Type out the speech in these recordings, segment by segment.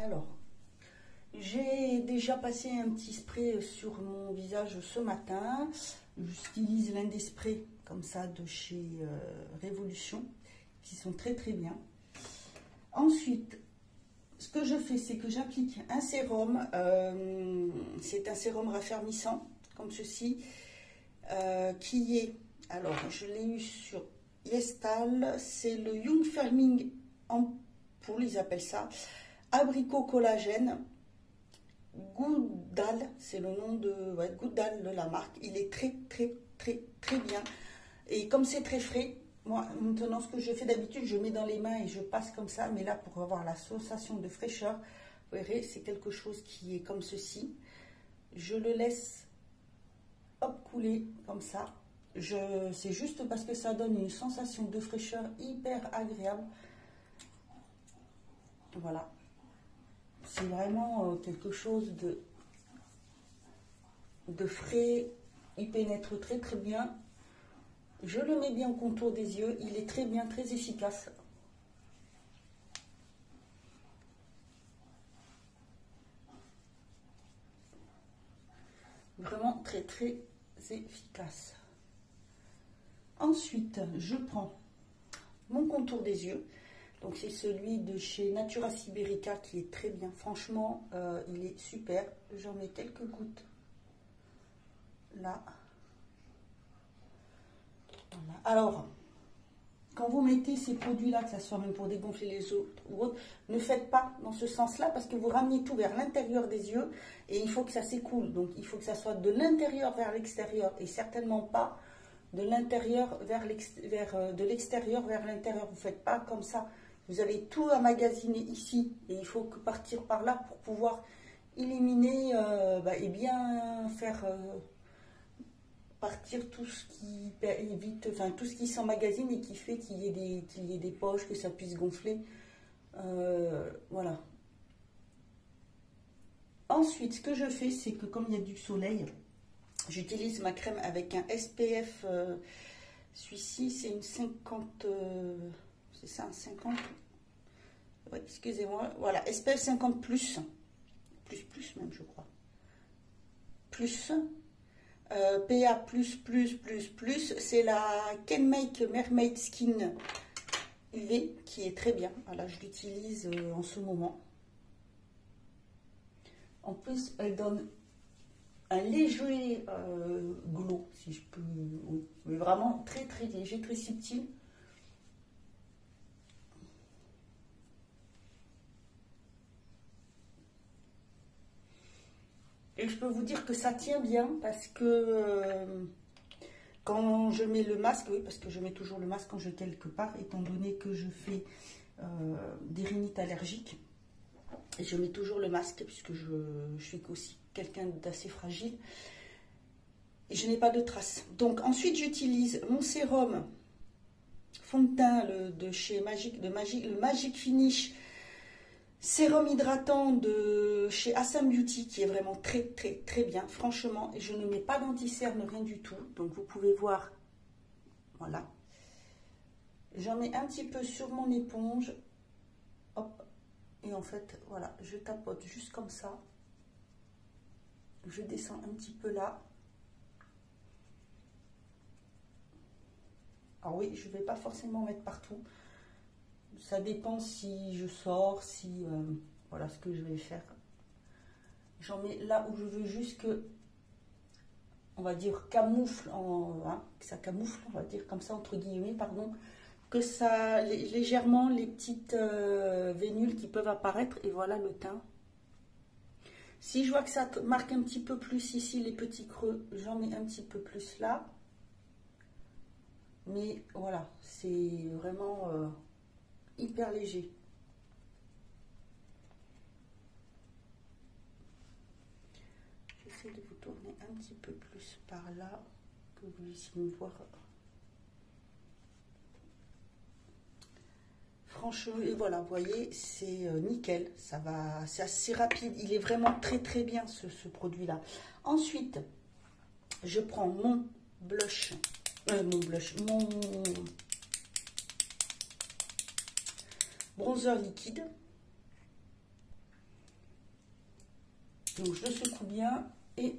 Alors, j'ai déjà passé un petit spray sur mon visage ce matin. J'utilise l'un des sprays comme ça de chez Révolution, qui sont très très bien. Ensuite, ce que je fais, c'est que j'applique un sérum. C'est un sérum raffermissant, comme ceci, qui est, alors je l'ai eu sur Yestal, c'est le Young Firming Ampoule, ils appellent ça, abricot collagène, Goudal, c'est le nom de Goudal de la marque. Il est très bien. Et comme c'est très frais, moi maintenant ce que je fais d'habitude, je mets dans les mains et je passe comme ça. Mais là, pour avoir la sensation de fraîcheur, vous verrez, c'est quelque chose qui est comme ceci. Je le laisse hop couler comme ça. C'est juste parce que ça donne une sensation de fraîcheur hyper agréable. Voilà. C'est vraiment quelque chose de frais. Il pénètre très bien. Je le mets bien au contour des yeux. Il est très bien, très efficace. Vraiment très efficace. Ensuite, je prends mon contour des yeux. Donc c'est celui de chez Natura Siberica qui est très bien. Franchement, il est super. J'en mets quelques gouttes là. Voilà. Alors, quand vous mettez ces produits-là, que ce soit même pour dégonfler les autres ou autres, ne faites pas dans ce sens-là parce que vous ramenez tout vers l'intérieur des yeux et il faut que ça s'écoule. Donc il faut que ça soit de l'intérieur vers l'extérieur et certainement pas de l'intérieur vers l'extérieur vers l'intérieur. Vous ne faites pas comme ça. Vous allez tout emmagasiner ici et il faut que partir par là pour pouvoir éliminer et bien faire partir tout ce qui évite, enfin tout ce qui s'emmagasine et qui fait qu'il y ait des poches, que ça puisse gonfler. Voilà. Ensuite, ce que je fais, c'est que comme il y a du soleil, j'utilise ma crème avec un SPF. Celui-ci, c'est une 50. C'est ça, un 50. Oui, excusez-moi. Voilà, SPF 50 plus. Plus même, je crois. Plus. PA++++, c'est la Kenmake Mermaid Skin UV qui est très bien. Voilà, je l'utilise en ce moment. En plus, elle donne un léger glow, si je peux, mais vraiment très léger, très subtil. Et je peux vous dire que ça tient bien parce que quand je mets le masque, oui, parce que je mets toujours le masque quand je vais quelque part, étant donné que je fais des rhinites allergiques. Et je mets toujours le masque puisque je suis aussi quelqu'un d'assez fragile. Et je n'ai pas de traces. Donc ensuite, j'utilise mon sérum fond de teint de chez le Magic Finish. Sérum hydratant de chez Assam Beauty qui est vraiment très bien, franchement. Et je ne mets pas d'anti-cerne, rien du tout. Donc vous pouvez voir, voilà. J'en mets un petit peu sur mon éponge. Hop. Et en fait, voilà, je tapote juste comme ça. Je descends un petit peu là. Alors oui, je ne vais pas forcément mettre partout. Ça dépend si je sors, voilà ce que je vais faire. J'en mets là où je veux juste que, on va dire, camoufle, que ça camoufle, on va dire comme ça, entre guillemets, pardon, que ça, légèrement, les petites vénules qui peuvent apparaître, et voilà le teint. Si je vois que ça marque un petit peu plus ici, les petits creux, j'en mets un petit peu plus là. Mais voilà, c'est vraiment hyper léger. J'essaie de vous tourner un petit peu plus par là, que vous puissiez me voir. Franchement, et voilà, vous voyez, c'est nickel, ça va, c'est assez rapide, il est vraiment très bien ce produit-là. Ensuite, je prends mon blush, mon bronzer liquide. Donc je le secoue bien et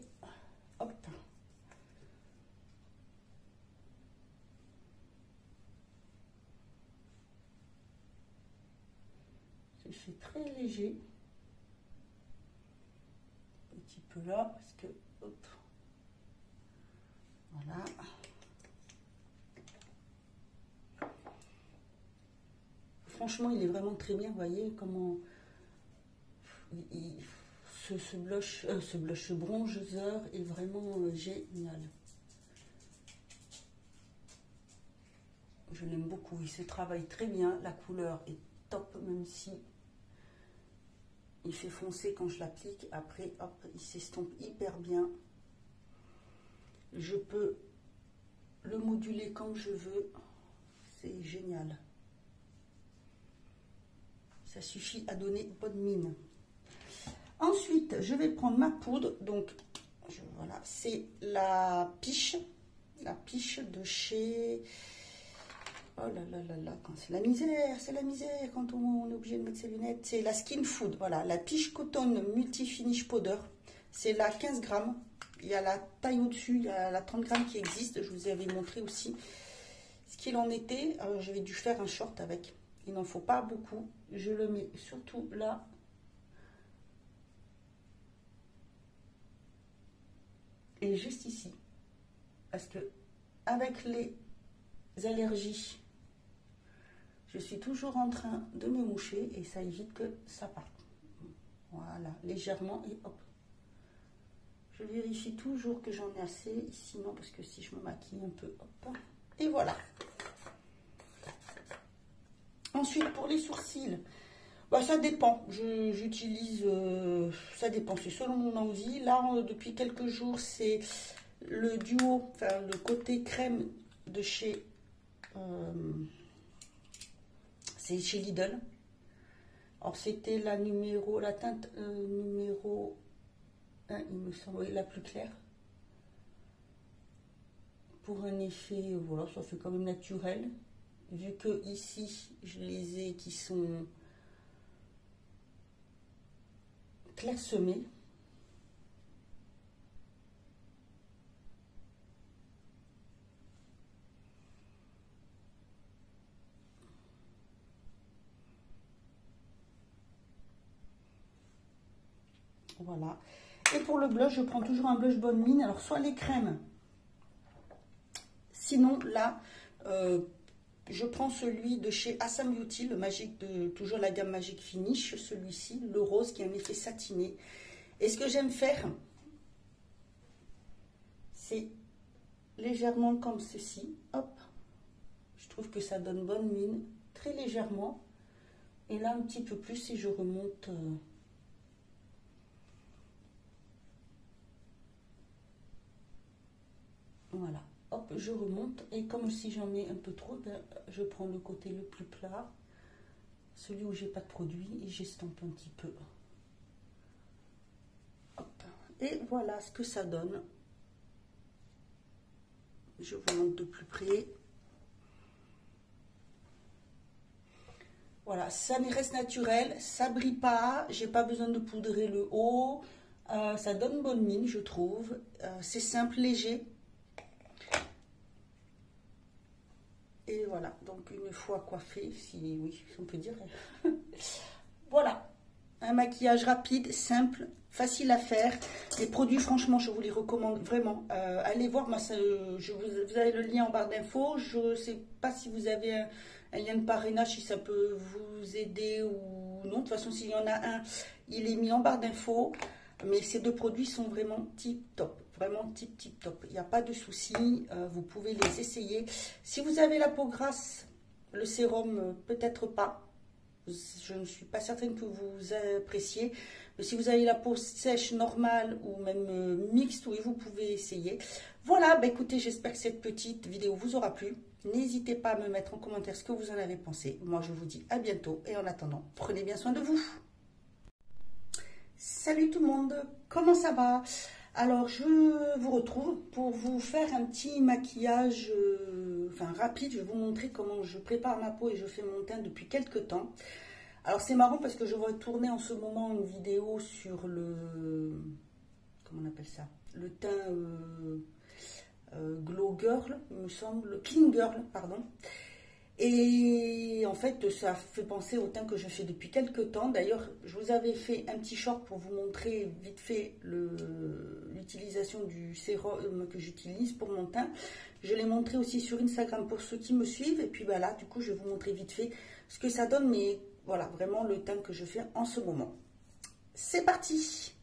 hop. Je fais très léger. Un petit peu là, parce que, hop. Voilà. Franchement, il est vraiment très bien. Vous voyez comment ce bronzeur est vraiment génial. Je l'aime beaucoup. Il se travaille très bien. La couleur est top, même si il fait foncer quand je l'applique. Après, hop, il s'estompe hyper bien. Je peux le moduler comme je veux. C'est génial. Ça suffit à donner bonne mine. Ensuite, je vais prendre ma poudre. Donc, voilà, c'est la piche de chez... Oh là là là là, c'est la misère quand on est obligé de mettre ses lunettes. C'est la Skin Food, voilà, la Piche Cotton Multi-Finish Powder. C'est la 15 grammes. Il y a la taille au-dessus, il y a la 30 grammes qui existe. Je vous avais montré aussi ce qu'il en était. J'avais dû faire un short avec. Il n'en faut pas beaucoup. Je le mets surtout là. Et juste ici. Parce que avec les allergies, je suis toujours en train de me moucher et ça évite que ça parte. Voilà, légèrement et hop. Je vérifie toujours que j'en ai assez, sinon parce que si je me maquille un peu, hop. Et voilà. Ensuite, pour les sourcils, bah, ça dépend. J'utilise, ça dépend, c'est selon mon envie. Là, depuis quelques jours, c'est le duo, enfin le côté crème de chez... c'est chez Lidl. Alors c'était la teinte numéro 1, il me semble, oui, la plus claire. Pour un effet, voilà, ça fait quand même naturel. Vu que ici, je les ai qui sont clairsemés. Voilà. Et pour le blush, je prends toujours un blush bonne mine. Alors, soit les crèmes. Sinon, là, je prends celui de chez Assam Beauty, le magique de toujours la gamme Magic Finish. Celui-ci, le rose, qui a un effet satiné. Et ce que j'aime faire, c'est légèrement comme ceci. Hop. Je trouve que ça donne bonne mine. Très légèrement. Et là, un petit peu plus, et je remonte... Voilà, hop, je remonte et comme si j'en ai un peu trop, ben, je prends le côté le plus plat, celui où j'ai pas de produit et j'estompe un petit peu. Hop. Et voilà ce que ça donne. Je vous montre de plus près. Voilà, ça reste naturel, ça brille pas, j'ai pas besoin de poudrer le haut, ça donne bonne mine, je trouve. C'est simple, léger. Et voilà, donc une fois coiffé, si oui, on peut dire. Voilà, un maquillage rapide, simple, facile à faire. Les produits, franchement, je vous les recommande vraiment. Allez voir, moi, vous avez le lien en barre d'infos. Je ne sais pas si vous avez un lien de parrainage, si ça peut vous aider ou non. De toute façon, s'il y en a un, il est mis en barre d'infos. Mais ces deux produits sont vraiment tip top. Vraiment tip top. Il n'y a pas de souci. Vous pouvez les essayer. Si vous avez la peau grasse, le sérum, peut-être pas. Je ne suis pas certaine que vous appréciez. Mais si vous avez la peau sèche, normale ou même mixte, oui, vous pouvez essayer. Voilà, bah écoutez, j'espère que cette petite vidéo vous aura plu. N'hésitez pas à me mettre en commentaire ce que vous en avez pensé. Moi, je vous dis à bientôt. Et en attendant, prenez bien soin de vous. Salut tout le monde, comment ça va? Alors, je vous retrouve pour vous faire un petit maquillage rapide. Je vais vous montrer comment je prépare ma peau et je fais mon teint depuis quelques temps. Alors c'est marrant parce que je vais tourner en ce moment une vidéo sur le... Comment on appelle ça? Le teint Glow Girl, il me semble. Clean Girl, pardon. Et en fait, ça fait penser au teint que je fais depuis quelques temps. D'ailleurs, je vous avais fait un petit short pour vous montrer vite fait l'utilisation du sérum que j'utilise pour mon teint. Je l'ai montré aussi sur Instagram pour ceux qui me suivent. Et puis bah là, du coup, je vais vous montrer vite fait ce que ça donne. Mais voilà, vraiment le teint que je fais en ce moment. C'est parti!